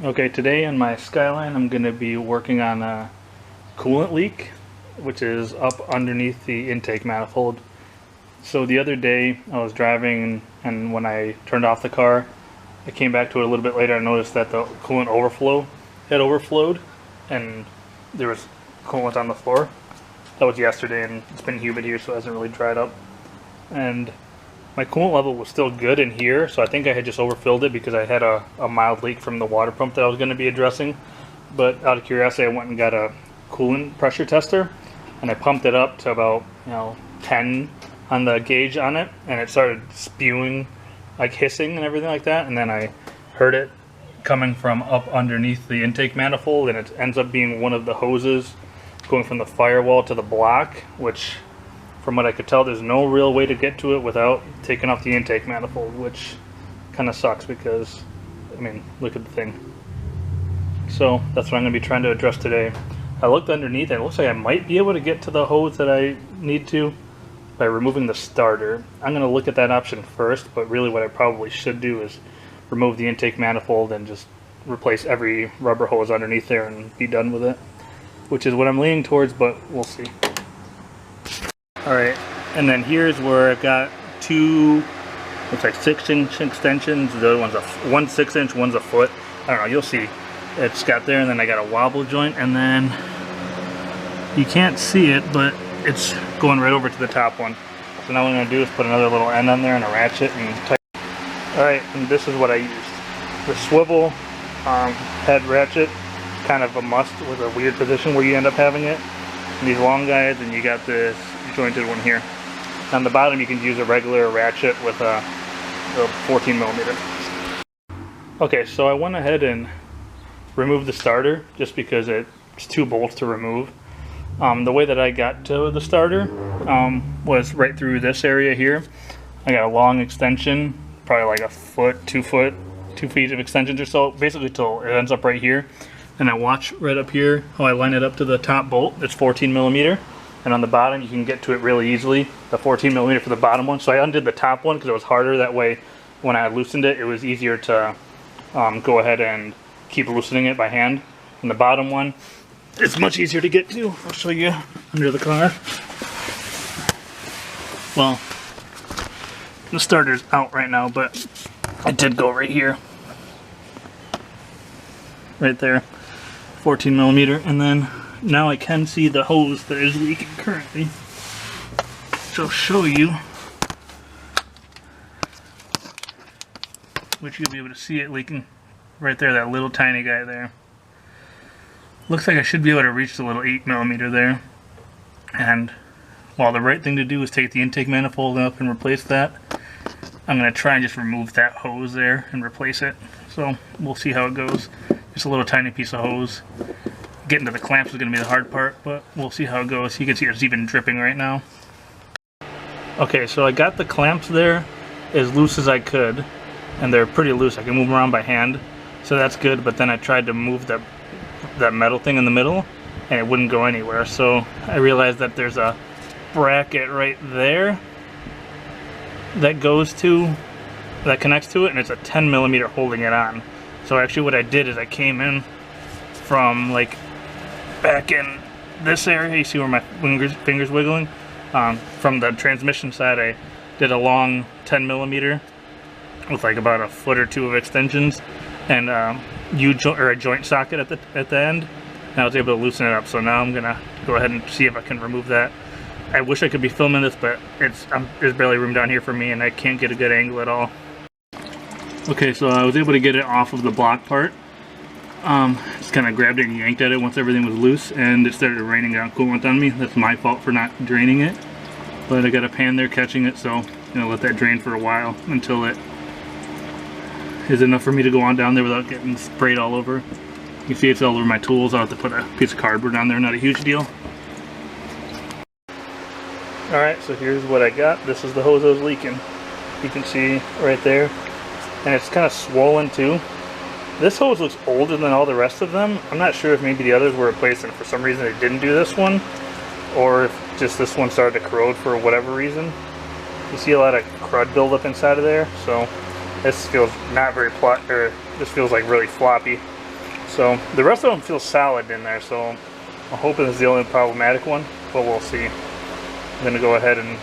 Okay, today on my Skyline I'm going to be working on a coolant leak, which is up underneath the intake manifold. So the other day I was driving and when I turned off the car, I came back to it a little bit later and noticed that the coolant overflow had overflowed and there was coolant on the floor. That was yesterday and it's been humid here so it hasn't really dried up. And my coolant level was still good in here, so I think I had just overfilled it because I had a mild leak from the water pump that I was going to be addressing. But out of curiosity, I went and got a coolant pressure tester, and I pumped it up to about 10 on the gauge on it, and it started spewing, like hissing and everything like that. And then I heard it coming from up underneath the intake manifold, and it ends up being one of the hoses going from the firewall to the block, which, from what I could tell, there's no real way to get to it without taking off the intake manifold, which kind of sucks because, I mean, look at the thing. So that's what I'm going to be trying to address today. I looked underneath and it looks like I might be able to get to the hose that I need to by removing the starter. I'm going to look at that option first, but really what I probably should do is remove the intake manifold and just replace every rubber hose underneath there and be done with it, which is what I'm leaning towards, but we'll see. Alright, and then here's where I've got two, looks like 6-inch extensions. The other one's one 6-inch, one's a foot. I don't know, you'll see. It's got there, and then I got a wobble joint, and then you can't see it, but it's going right over to the top one. So now what I'm going to do is put another little end on there and a ratchet and tighten. Alright, and this is what I used. The swivel head ratchet, kind of a must with a weird position where you end up having it. And these long guys, and you got this jointed one here. On the bottom you can use a regular ratchet with a 14mm. Okay, so I went ahead and removed the starter just because it's 2 bolts to remove. The way that I got to the starter was right through this area here. I got a long extension, probably like a foot, 2 feet of extensions or so, basically till it ends up right here. And I watch right up here how I line it up to the top bolt. It's 14mm. And on the bottom you can get to it really easily, the 14mm for the bottom one. So I undid the top one because it was harder. That way when I loosened it, it was easier to go ahead and keep loosening it by hand. And the bottom one, it's much easier to get to. I'll show you under the car. Well, the starter's out right now, but it did go right here. Right there, 14mm, and then now I can see the hose that is leaking currently. So I'll show you, which you'll be able to see it leaking right there, that little tiny guy there. Looks like I should be able to reach the little 8mm there. And while the right thing to do is take the intake manifold up and replace that, I'm going to try and just remove that hose there and replace it. So we'll see how it goes. Just a little tiny piece of hose. Getting to the clamps is going to be the hard part, but we'll see how it goes. You can see it's even dripping right now. Okay, so I got the clamps there as loose as I could, and they're pretty loose. I can move them around by hand, so that's good. But then I tried to move that metal thing in the middle, and it wouldn't go anywhere. So I realized that there's a bracket right there that connects to it, and it's a 10mm holding it on. So actually what I did is I came in from like back in this area. You see where my fingers wiggling? From the transmission side, I did a long 10mm with like about a foot or 2 of extensions, and a joint socket at the end. And I was able to loosen it up. So now I'm gonna go ahead and see if I can remove that. I wish I could be filming this, but there's barely room down here for me, and I can't get a good angle at all. Okay, so I was able to get it off of the block part. Just kind of grabbed it and yanked at it once everything was loose, and it started raining down coolant on me. That's my fault for not draining it, but I got a pan there catching it, so I'm gonna let that drain for a while until it is enough for me to go on down there without getting sprayed all over. You can see it's all over my tools. I'll have to put a piece of cardboard on there, not a huge deal. Alright, so here's what I got. This is the hose that was leaking. You can see right there, and it's kind of swollen too. This hose looks older than all the rest of them. I'm not sure if maybe the others were replaced and for some reason they didn't do this one, or if just this one started to corrode for whatever reason. You see a lot of crud buildup inside of there, so this feels not very this feels like really floppy. So the rest of them feel solid in there, so I'm hoping this is the only problematic one, but we'll see. I'm going to go ahead and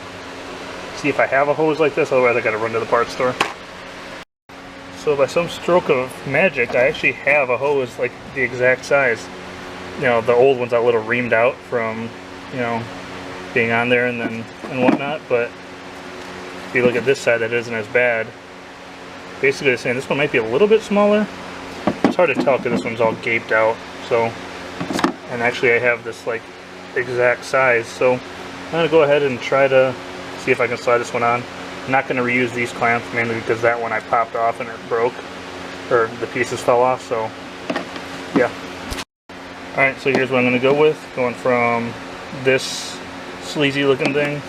see if I have a hose like this, otherwise I got to run to the parts store. So by some stroke of magic, I actually have a hose like the exact size. You know, the old one's a little reamed out from, you know, being on there and whatnot, but if you look at this side, that isn't as bad. Basically they're saying this one might be a little bit smaller. It's hard to tell because this one's all gaped out. So, and actually I have this like exact size, so I'm going to go ahead and try to see if I can slide this one on. I'm not going to reuse these clamps, mainly because that one I popped off and it broke, or the pieces fell off, so yeah. Alright, so here's what I'm going to go with, going from this sleazy looking thing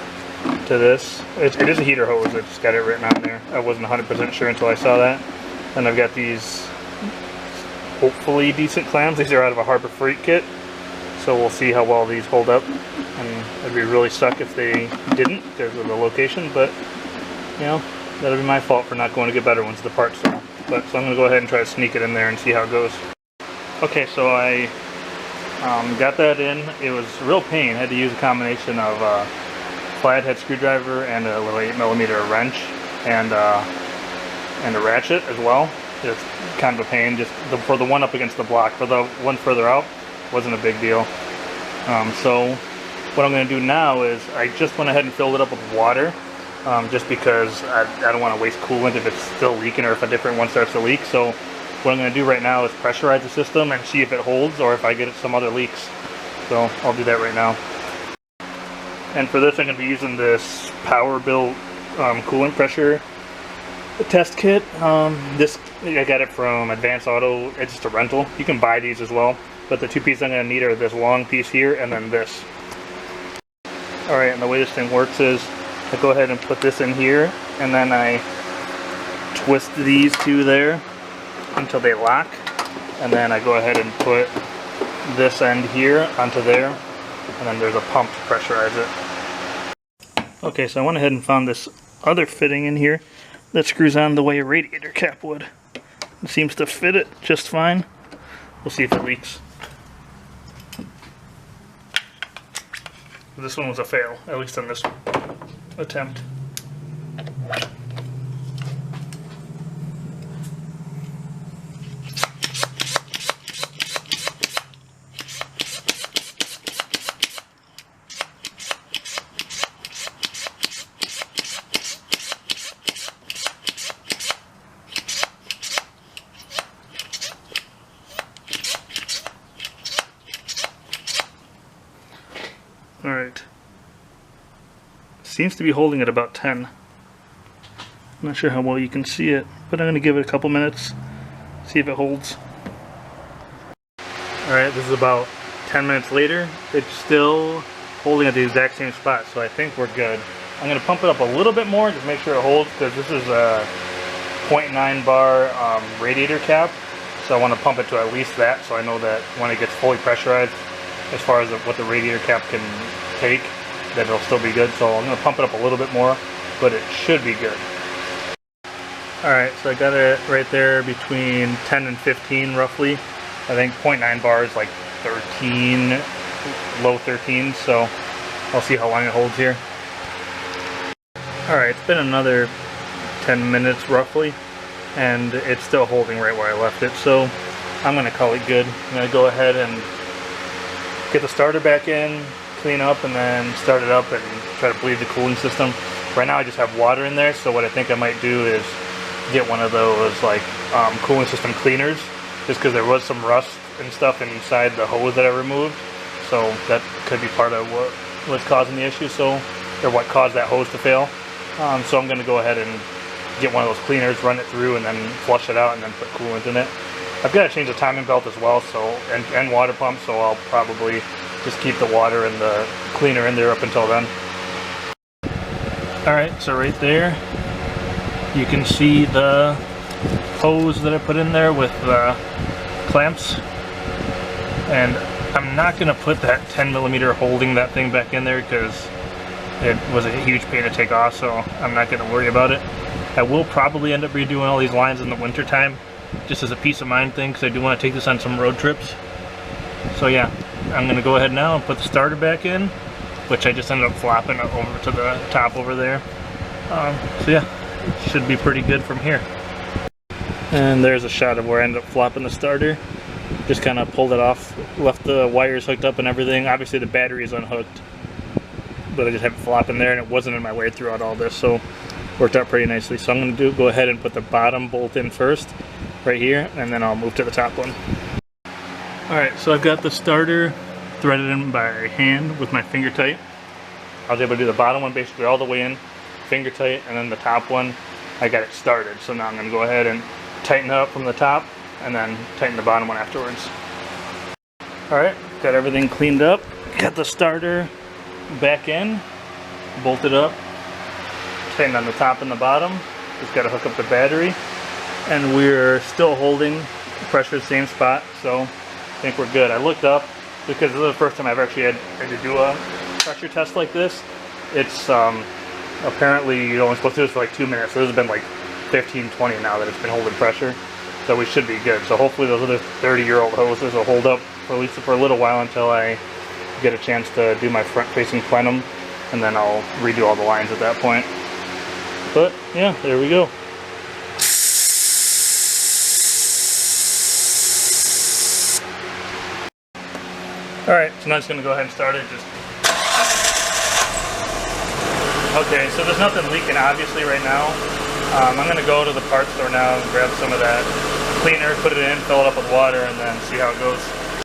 to this. It is a heater hose, I just got it written on there. I wasn't 100% sure until I saw that. And I've got these hopefully decent clamps. These are out of a Harbor Freight kit, so we'll see how well these hold up. And it'd be really suck if they didn't because of the location, but you know, that'll be my fault for not going to get better ones at the parts store. But so I'm going to go ahead and try to sneak it in there and see how it goes. Okay, so I got that in. It was a real pain. I had to use a combination of flathead screwdriver and a little 8mm wrench and a ratchet as well. It's kind of a pain. Just for the one up against the block. For the one further out, wasn't a big deal. So what I'm going to do now is I just went ahead and filled it up with water. Just because I don't want to waste coolant if it's still leaking or if a different one starts to leak. So what I'm going to do right now is pressurize the system and see if it holds or if I get some other leaks. So I'll do that right now. And for this I'm going to be using this Power-Built coolant pressure test kit. This I got it from Advanced Auto. It's just a rental. You can buy these as well. But the two pieces I'm going to need are this long piece here and then this. Alright, and the way this thing works is I go ahead and put this in here, and then I twist these two there until they lock, and then I go ahead and put this end here onto there, and then there's a pump to pressurize it. Okay, so I went ahead and found this other fitting in here that screws on the way a radiator cap would. It seems to fit it just fine. We'll see if it leaks. This one was a fail, at least on this attempt. Alright. Seems to be holding at about 10. I'm not sure how well you can see it, but I'm going to give it a couple minutes, see if it holds. Alright, this is about 10 minutes later. It's still holding at the exact same spot, so I think we're good. I'm going to pump it up a little bit more, just make sure it holds, because this is a 0.9 bar radiator cap, so I want to pump it to at least that, so I know that when it gets fully pressurized, as far as what the radiator cap can take, that it'll still be good. So I'm going to pump it up a little bit more, but it should be good. Alright, so I got it right there between 10 and 15 roughly. I think 0.9 bar is like 13, low 13, so I'll see how long it holds here. Alright, it's been another 10 minutes roughly, and it's still holding right where I left it, so I'm going to call it good. I'm going to go ahead and get the starter back in, clean up, and then start it up and try to bleed the cooling system. Right now I just have water in there, so what I think I might do is get one of those like cooling system cleaners, just because there was some rust and stuff inside the hose that I removed, so that could be part of what was causing the issue, so, or what caused that hose to fail. So I'm going to go ahead and get one of those cleaners, run it through, and then flush it out and then put coolant in it. I've got to change the timing belt as well, so and water pump, so I'll probably just keep the water and the cleaner in there up until then. Alright, so right there you can see the hose that I put in there with the clamps, and I'm not going to put that 10mm holding that thing back in there because it was a huge pain to take off, so I'm not going to worry about it. I will probably end up redoing all these lines in the winter time, just as a peace of mind thing, because I do want to take this on some road trips. So yeah, I'm going to go ahead now and put the starter back in, which I just ended up flopping over to the top over there. So yeah, it should be pretty good from here. And there's a shot of where I ended up flopping the starter. Just kind of pulled it off, left the wires hooked up and everything. Obviously the battery is unhooked, but I just have it flopping there, and it wasn't in my way throughout all this, so worked out pretty nicely. So I'm going to go ahead and put the bottom bolt in first, right here, and then I'll move to the top one. Alright, so I've got the starter threaded in by hand with my finger tight. I was able to do the bottom one basically all the way in, finger tight, and then the top one, I got it started. So now I'm going to go ahead and tighten it up from the top, and then tighten the bottom one afterwards. Alright, got everything cleaned up, got the starter back in, bolted up, tightened on the top and the bottom, just got to hook up the battery, and we're still holding pressure the same spot, so I think we're good. I looked up, because this is the first time I've actually had to do a pressure test like this. It's apparently you're only supposed to do this for like 2 minutes, so this has been like 15-20 now that it's been holding pressure. So we should be good. So hopefully those other 30-year-old hoses will hold up for at least for a little while until I get a chance to do my front-facing plenum, and then I'll redo all the lines at that point. But yeah, there we go. Alright, so now I'm just going to go ahead and start it. Okay, so there's nothing leaking obviously right now. I'm going to go to the parts store now and grab some of that cleaner, put it in, fill it up with water, and then see how it goes.